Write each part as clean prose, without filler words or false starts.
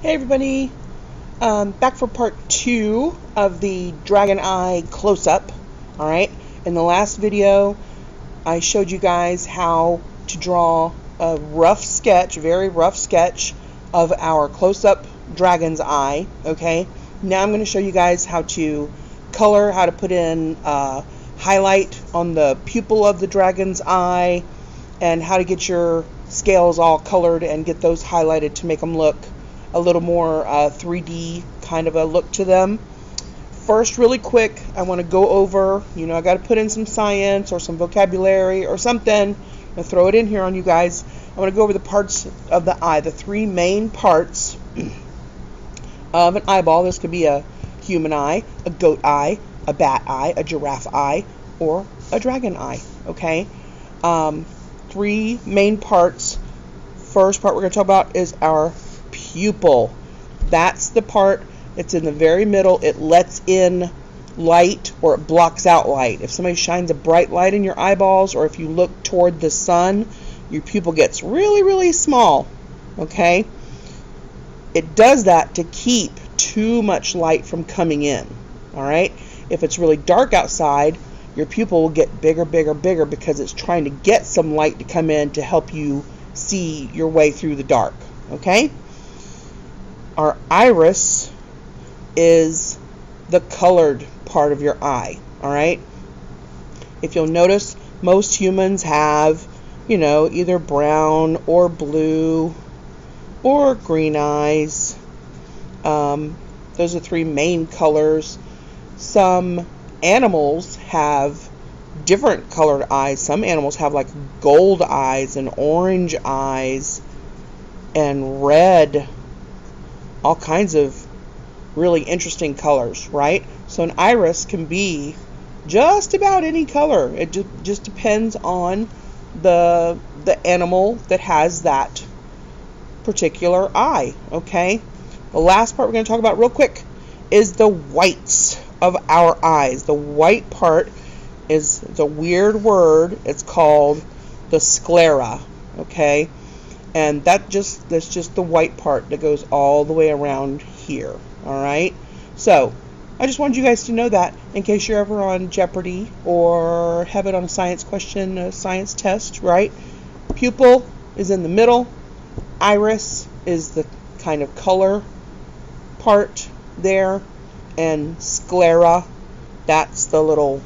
Hey everybody, back for part 2 of the dragon eye close-up. Alright, in the last video I showed you guys how to draw a rough sketch, very rough sketch of our close-up dragon's eye. Okay, now I'm going to show you guys how to color, how to put in highlight on the pupil of the dragon's eye, and how to get your scales all colored and get those highlighted to make them look a little more 3D kind of a look to them. First, really quick, I want to go over, I got to put in some science or some vocabulary or something and throw it in here on you guys. I want to go over the parts of the eye, the three main parts of an eyeball. This could be a human eye, a goat eye, a bat eye, a giraffe eye, or a dragon eye. Okay, three main parts. First part we're going to talk about is our pupil. That's the part, it's in the very middle. It lets in light or it blocks out light. If somebody shines a bright light in your eyeballs, or if you look toward the sun, your pupil gets really, really small. Okay? It does that to keep too much light from coming in. Alright? If it's really dark outside, your pupil will get bigger, bigger, bigger because it's trying to get some light to come in to help you see your way through the dark. Okay? Our iris is the colored part of your eye. Alright? If you'll notice, most humans have, either brown or blue or green eyes. Those are three main colors. Some animals have different colored eyes. Some animals have like gold eyes and orange eyes and red, all kinds of really interesting colors, right? So an iris can be just about any color. It just depends on the animal that has that particular eye. Okay, the last part we're going to talk about real quick is the whites of our eyes. The white part is the weird word. It's called the sclera. Okay, and that's just the white part that goes all the way around here. Alright, so I just wanted you guys to know that in case you're ever on Jeopardy or have it on a science question, a science test, right? Pupil is in the middle. Iris is the kind of color part there, and sclera, that's the little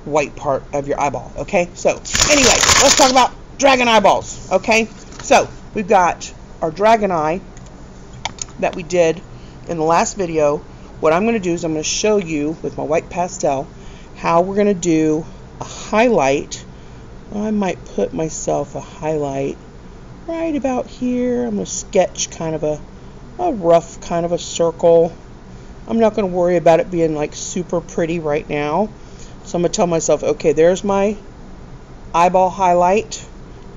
white part of your eyeball. Okay, so anyway, let's talk about dragon eyeballs. Okay, so we've got our dragon eye that we did in the last video. What I'm going to do is I'm going to show you with my white pastel how we're going to do a highlight. I might put myself a highlight right about here. I'm going to sketch kind of a rough kind of a circle. I'm not going to worry about it being like super pretty right now. So I'm going to tell myself, okay, there's my eyeball highlight.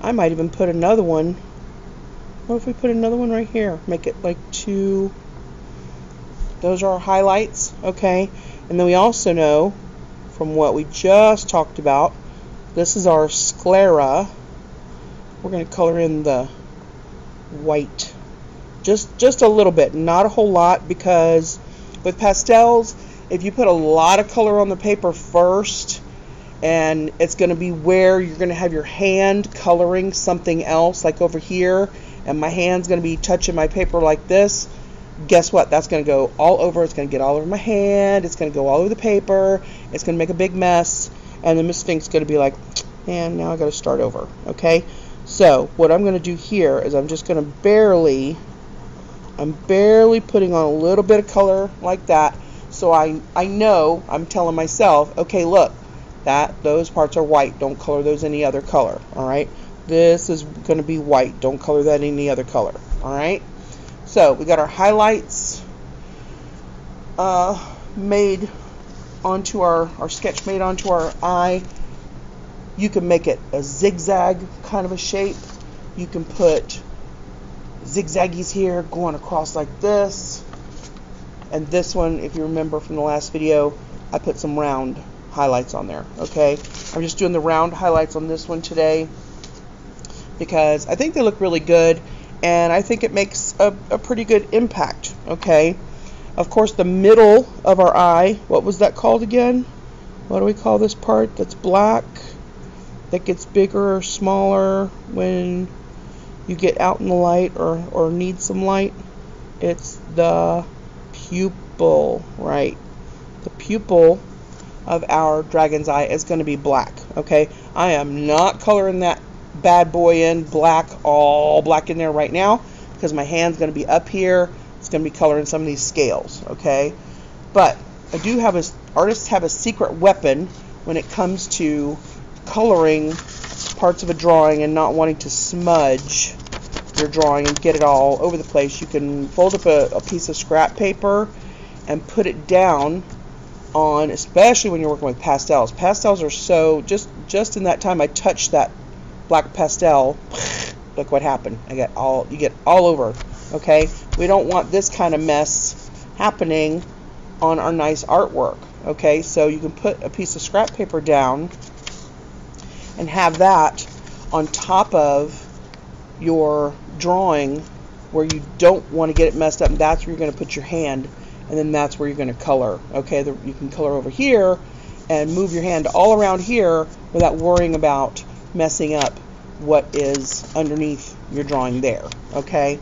I might even put another one. What if we put another one right here? Make it like two. Those are our highlights. Okay. And then we also know from what we just talked about, this is our sclera. We're going to color in the white. Just a little bit. Not a whole lot, because with pastels, if you put a lot of color on the paper first, and it's going to be where you're going to have your hand coloring something else, like over here, and my hand's going to be touching my paper like this, guess what? That's going to go all over. It's going to get all over my hand. It's going to go all over the paper. It's going to make a big mess. And then Miss Fink's going to be like, man, now I got to start over. Okay? So what I'm going to do here is I'm just going to barely putting on a little bit of color like that. So I know, I'm telling myself, okay, look, those parts are white. Don't color those any other color. All right? This is going to be white. Don't color that any other color. Alright? So, we got our highlights made onto our sketch made onto our eye. You can make it a zigzag kind of a shape. You can put zigzaggies here going across like this. And this one, if you remember from the last video, I put some round highlights on there. Okay? I'm just doing the round highlights on this one today because I think they look really good, and I think it makes a pretty good impact. Okay, of course the middle of our eye, what was that called again? What do we call this part that's black, that gets bigger or smaller when you get out in the light or need some light? It's the pupil, right? The pupil of our dragon's eye is going to be black. Okay, I am not coloring that bad boy in black, all black in there right now, because my hand's going to be up here. It's going to be coloring some of these scales. Okay, but I do have artists have a secret weapon when it comes to coloring parts of a drawing and not wanting to smudge your drawing and get it all over the place. You can fold up a piece of scrap paper and put it down on, especially when you're working with pastels. Pastels are so, just in that time I touched that black pastel, look what happened. You get all over. Okay, we don't want this kind of mess happening on our nice artwork. Okay, so you can put a piece of scrap paper down and have that on top of your drawing where you don't want to get it messed up, and that's where you're going to put your hand, and then that's where you're going to color. Okay, you can color over here and move your hand all around here without worrying about messing up what is underneath your drawing there. Okay,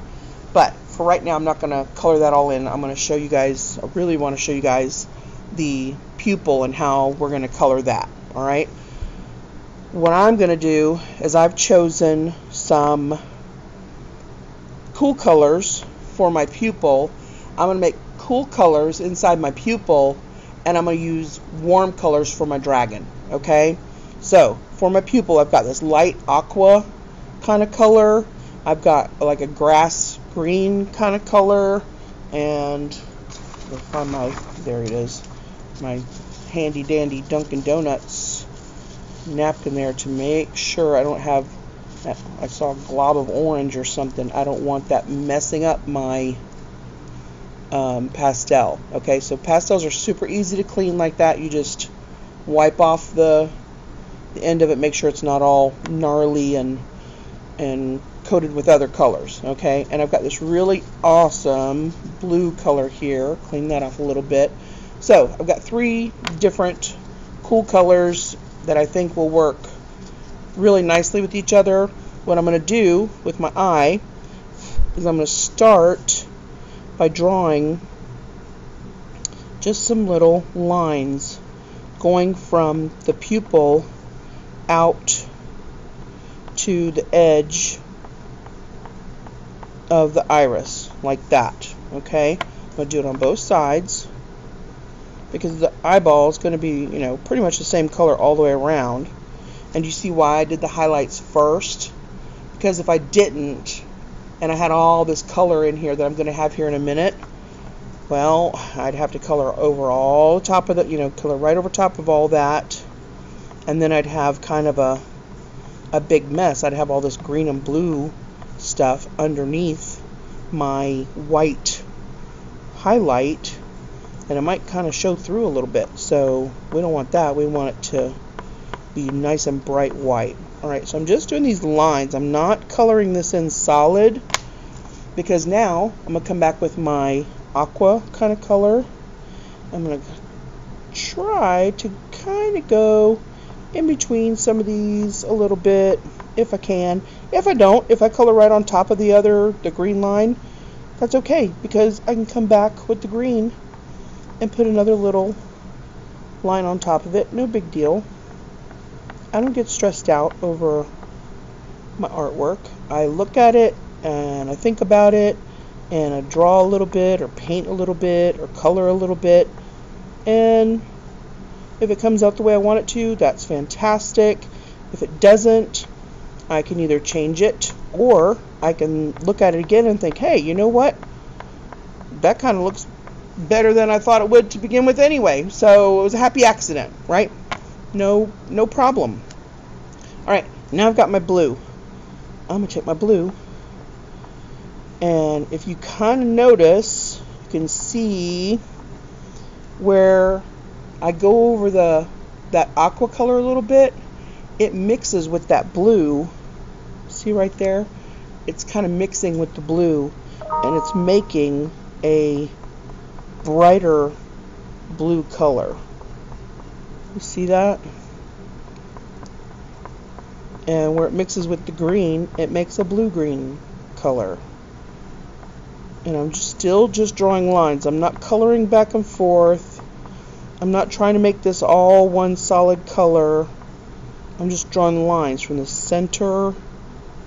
but for right now I'm not going to color that all in. I'm going to show you guys, I really want to show you guys the pupil and how we're going to color that. Alright, what I'm going to do is I've chosen some cool colors for my pupil. I'm going to make cool colors inside my pupil, and I'm going to use warm colors for my dragon. Okay, so for my pupil I've got this light aqua kind of color, I've got like a grass green kind of color, and I'll find there it is, my handy dandy Dunkin' Donuts napkin there to make sure I don't have that. I saw a glob of orange or something. I don't want that messing up my pastel. Okay, so pastels are super easy to clean like that. You just wipe off the end of it, make sure it's not all gnarly and coated with other colors. Okay, and I've got this really awesome blue color here. Clean that off a little bit. So I've got 3 different cool colors that I think will work really nicely with each other. What I'm going to do with my eye is I'm going to start by drawing just some little lines going from the pupil out to the edge of the iris, like that. Okay, I'm going to do it on both sides because the eyeball is going to be, you know, pretty much the same color all the way around. And you see why I did the highlights first? Because if I didn't, and I had all this color in here that I'm going to have here in a minute, well, I'd have to color over all top of the, you know, color right over top of all that, and then I'd have kind of a big mess. I'd have all this green and blue stuff underneath my white highlight, and it might kind of show through a little bit. So we don't want that. We want it to be nice and bright white. Alright, so I'm just doing these lines. I'm not coloring this in solid because now I'm going to come back with my aqua kind of color. I'm going to try to kind of go in between some of these a little bit if I can. If I don't, if I color right on top of the green line, that's okay, because I can come back with the green and put another little line on top of it. No big deal. I don't get stressed out over my artwork. I look at it and I think about it and I draw a little bit or paint a little bit or color a little bit, and if it comes out the way I want it to, that's fantastic. If it doesn't, I can either change it or I can look at it again and think, hey, you know what? That kind of looks better than I thought it would to begin with anyway. So it was a happy accident, right? No problem. Alright, now I've got my blue. I'm going to take my blue, and if you kind of notice, you can see where I go over that aqua color a little bit. It mixes with that blue. See right there? it's kind of mixing with the blue, and it's making a brighter blue color. You see that? And where it mixes with the green, it makes a blue-green color. And I'm still just drawing lines. I'm not coloring back and forth. I'm not trying to make this all one solid color. I'm just drawing lines from the center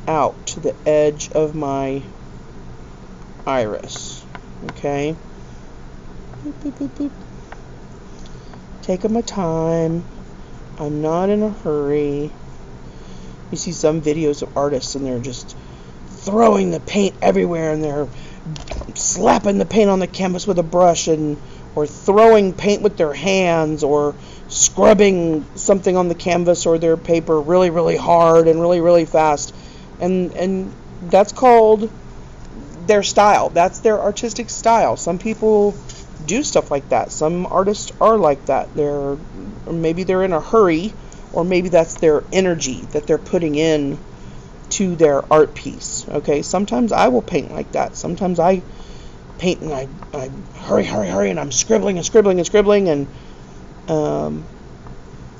out to the edge of my iris. Okay? Boop, boop, boop, boop. Taking my time. I'm not in a hurry. You see some videos of artists and they're just throwing the paint everywhere, and they're slapping the paint on the canvas with a brush, or throwing paint with their hands, or scrubbing something on the canvas or their paper really, really hard and really, really fast. And that's called their style. That's their artistic style. Some people do stuff like that. Some artists are like that. Maybe they're in a hurry, or maybe that's their energy that they're putting in to their art piece. Okay, sometimes I will paint like that. Sometimes I paint and I hurry, and I'm scribbling, and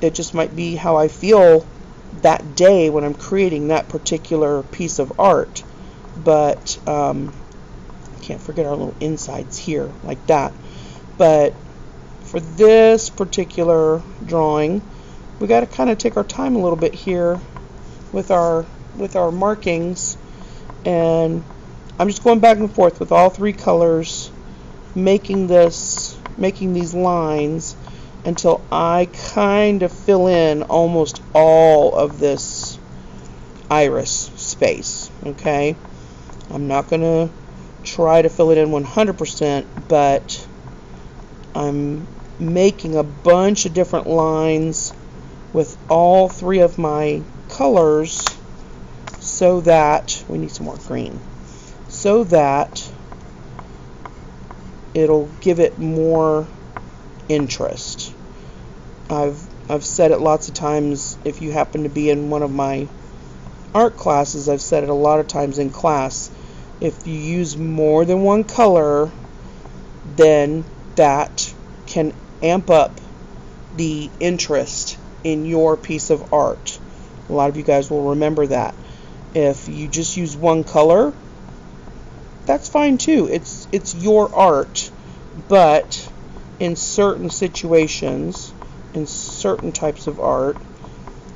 it just might be how I feel that day when I'm creating that particular piece of art. But can't forget our little insides here, like that. But for this particular drawing, we got to kind of take our time a little bit here with our markings, and I'm just going back and forth with all three colors, making these lines until I kind of fill in almost all of this iris space. Okay, I'm not going to try to fill it in 100%, but I'm making a bunch of different lines with all three of my colors, so that we need some more green, so that it'll give it more interest. I've said it lots of times. If you happen to be in one of my art classes, I've said it a lot of times in class. If you use more than one color, then that can amp up the interest in your piece of art. A lot of you guys will remember that. If you just use one color, that's fine too. It's your art, but in certain situations, in certain types of art,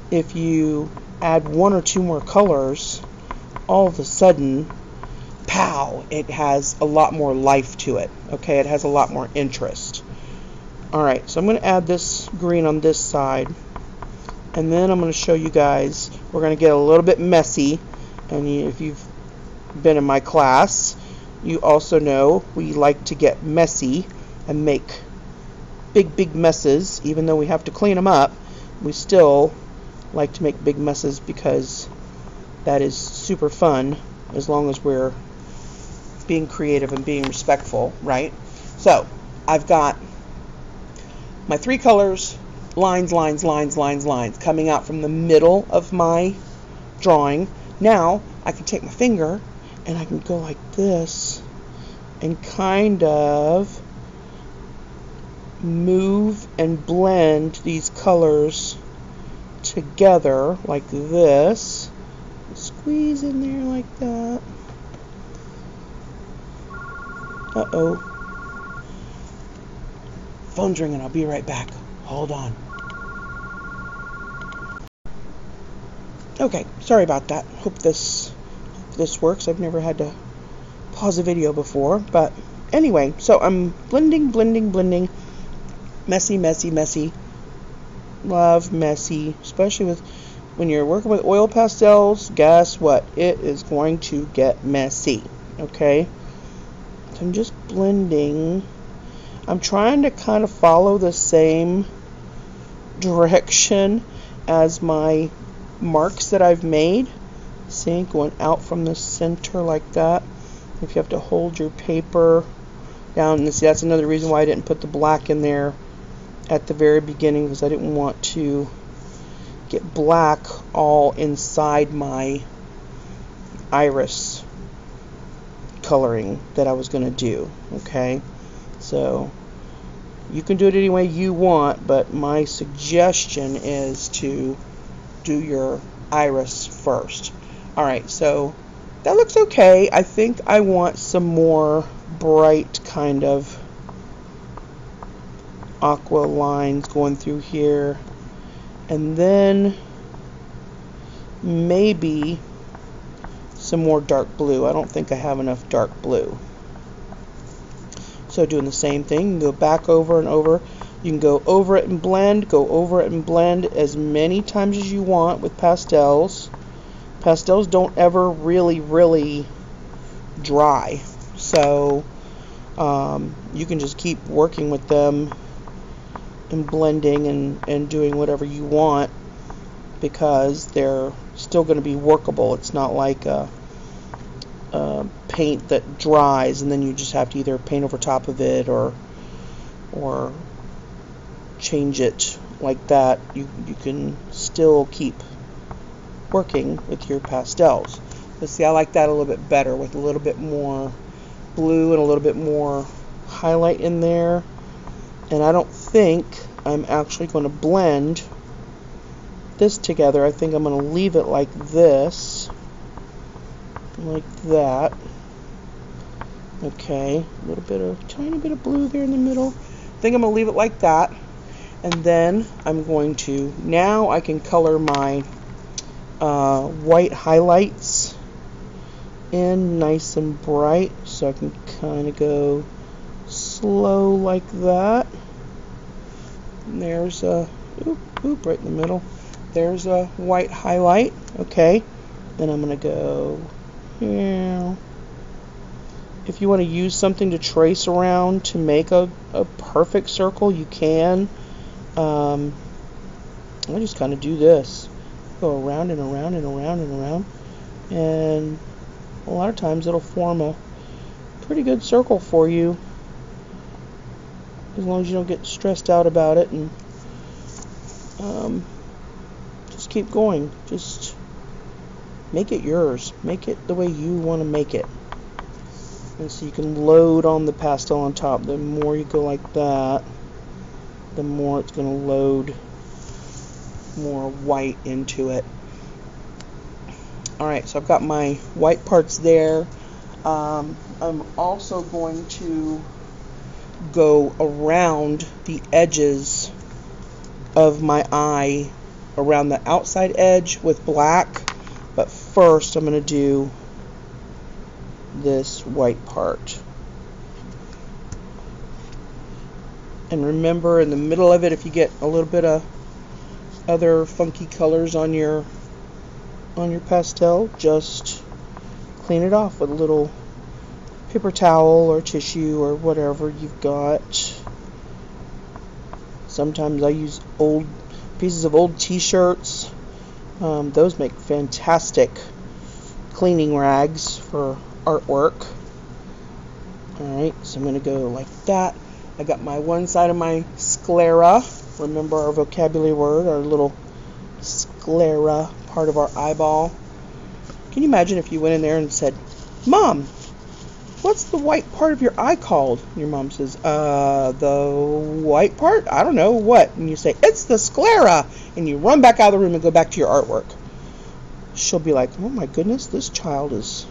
if you add one or two more colors, all of a sudden, pow, it has a lot more life to it. Okay, it has a lot more interest. Alright, so I'm going to add this green on this side, and then I'm going to show you guys, we're going to get a little bit messy. And if you've been in my class, you also know we like to get messy and make big messes. Even though we have to clean them up, we still like to make big messes, because that is super fun, as long as we're being creative and being respectful, right? So I've got my three colors, lines coming out from the middle of my drawing. Now I can take my finger and I can go like this and kind of move and blend these colors together like this. Squeeze in there like that. Uh-oh. Phone's ringing. I'll be right back. Hold on. Okay, sorry about that. Hope this works. I've never had to pause a video before, but anyway, so I'm blending. Messy. Love messy, especially when you're working with oil pastels. Guess what? It is going to get messy. Okay? So I'm just blending. I'm trying to kind of follow the same direction as my marks that I've made. See, going out from the center like that. If you have to hold your paper down, and see, that's another reason why I didn't put the black in there at the very beginning, because I didn't want to get black all inside my iris coloring that I was going to do. Okay, so you can do it any way you want, but my suggestion is to do your iris first. Alright, so that looks okay. I think I want some more bright kind of aqua lines going through here, and then maybe some more dark blue. I don't think I have enough dark blue. So doing the same thing, you can go back over and over. You can go over it and blend, go over it and blend as many times as you want with pastels. Pastels don't ever really dry. So you can just keep working with them and blending and doing whatever you want, because they're still going to be workable. It's not like a paint that dries and then you just have to either paint over top of it or change it like that. You can still keep working with your pastels. But see, I like that a little bit better, with a little bit more blue and a little bit more highlight in there. And I don't think I'm actually going to blend this together. I think I'm going to leave it like this, like that. Okay, a little bit of, tiny bit of blue there in the middle. I think I'm going to leave it like that. And then I'm going to, now I can color my white highlights in nice and bright. So I can kind of go slow like that. And there's a, oop, right in the middle. There's a white highlight. Okay, then I'm going to go here. If you want to use something to trace around to make a perfect circle, you can. I just kind of do this. Go around and around and around and around. And a lot of times it'll form a pretty good circle for you, as long as you don't get stressed out about it. And just keep going. Just make it yours. Make it the way you want to make it. And so you can load on the pastel on top. The more you go like that, the more it's going to load more white into it. Alright, so I've got my white parts there. I'm also going to go around the edges of my eye, around the outside edge with black. But first I'm going to do this white part. And remember, in the middle of it, if you get a little bit of other funky colors on your pastel, just clean it off with a little paper towel or tissue or whatever you've got. Sometimes I use old pieces of old t-shirts. Those make fantastic cleaning rags for artwork. Alright, so I'm going to go like that. I got my one side of my sclera. Remember our vocabulary word, our little sclera part of our eyeball. Can you imagine if you went in there and said, "Mom, what's the white part of your eye called?" And your mom says, the white part? I don't know, what? And you say, "It's the sclera," and you run back out of the room and go back to your artwork. She'll be like, "Oh my goodness, this child is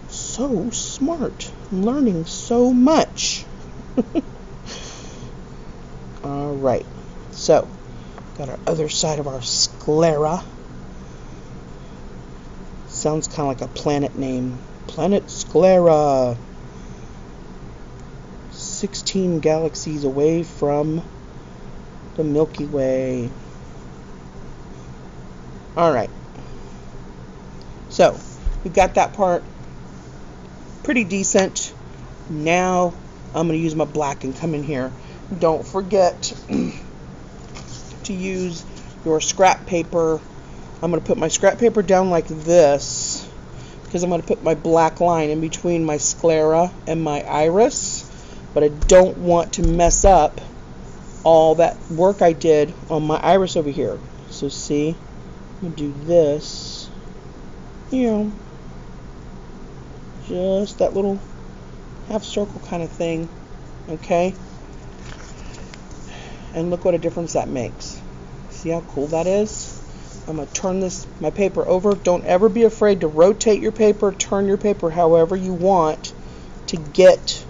so smart, learning so much." Alright, so got our other side of our sclera. Sounds kind of like a planet name. Planet Sclera. 16 galaxies away from the Milky Way. Alright, so we've got that part pretty decent. Now I'm going to use my black and come in here. Don't forget to use your scrap paper. I'm going to put my scrap paper down like this, because I'm going to put my black line in between my sclera and my iris, but I don't want to mess up all that work I did on my iris over here. So see, I'm going to do this you know, just that little half circle kind of thing, okay? And look what a difference that makes. See how cool that is? I'm going to turn my paper over. Don't ever be afraid to rotate your paper, turn your paper however you want to get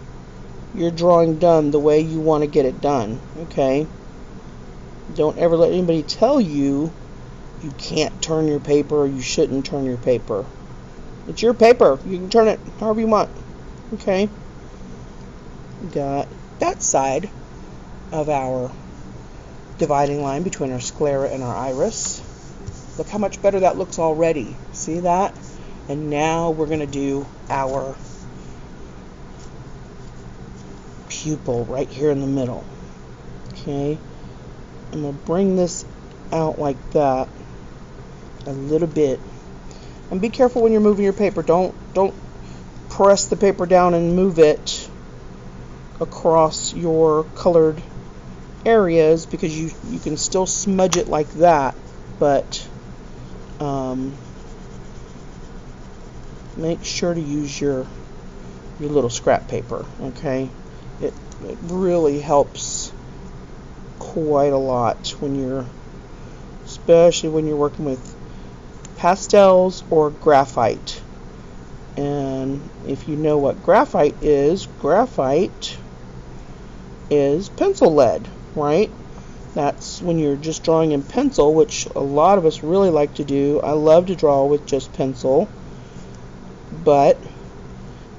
your drawing done the way you want to get it done, okay? Don't ever let anybody tell you you can't turn your paper or you shouldn't turn your paper. It's your paper. You can turn it however you want, okay? Got that side of our dividing line between our sclera and our iris. Look how much better that looks already. See that? And now we're going to do our pupil right here in the middle. Okay? I'm going to bring this out like that a little bit. And be careful when you're moving your paper. Don't press the paper down and move it across your colored areas, because you can still smudge it like that, but make sure to use your little scrap paper, okay? It really helps quite a lot when especially when you're working with pastels or graphite. And if you know what graphite is pencil lead, right? That's when you're just drawing in pencil, which a lot of us really like to do. I love to draw with just pencil, but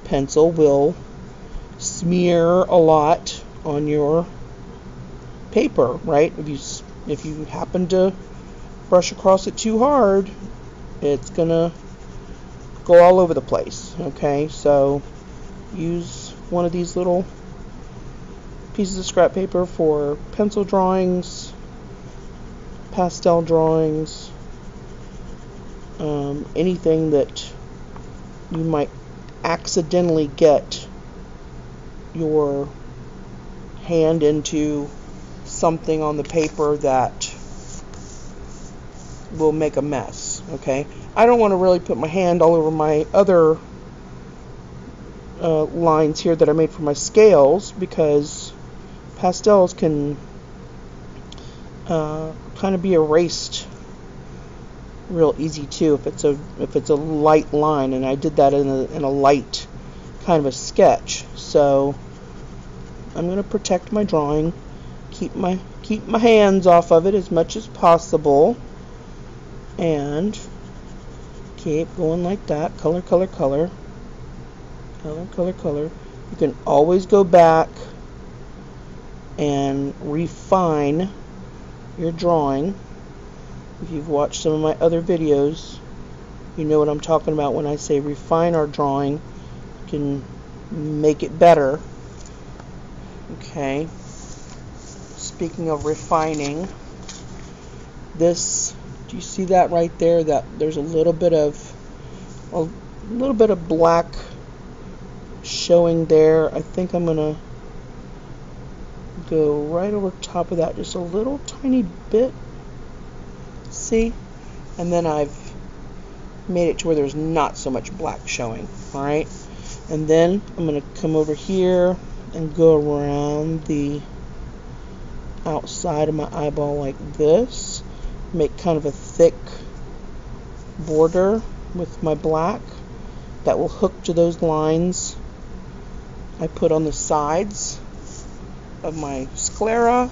pencil will smear a lot on your paper, right? If you happen to brush across it too hard, it's gonna go all over the place, okay? So use one of these little pieces of scrap paper for pencil drawings, pastel drawings, anything that you might accidentally get your hand into something on the paper that will make a mess, okay? I don't want to really put my hand all over my other lines here that I made for my scales, because pastels can kind of be erased real easy too if it's a light line, and I did that in a light kind of a sketch. So I'm going to protect my drawing, keep my hands off of it as much as possible, and keep going like that. Color, color, color, color, color, color. You can always go back and refine your drawing. If you've watched some of my other videos, you know what I'm talking about when I say refine our drawing. You can make it better. Okay. Speaking of refining, this, do you see that right there? That there's a little bit of black showing there. I think I'm gonna go right over top of that just a little tiny bit. See? And then I've made it to where there's not so much black showing. Alright? And then I'm going to come over here and go around the outside of my eyeball like this. Make kind of a thick border with my black that will hook to those lines I put on the sides of my sclera.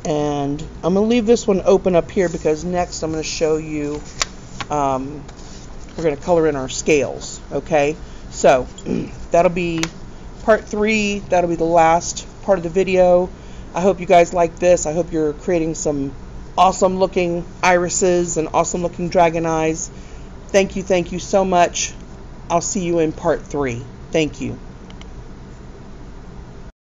And I'm going to leave this one open up here, because next I'm going to show you, we're going to color in our scales, okay? So that'll be part 3. That'll be the last part of the video. I hope you guys like this. I hope you're creating some awesome looking irises and awesome looking dragon eyes. Thank you so much. I'll see you in part 3. Thank you.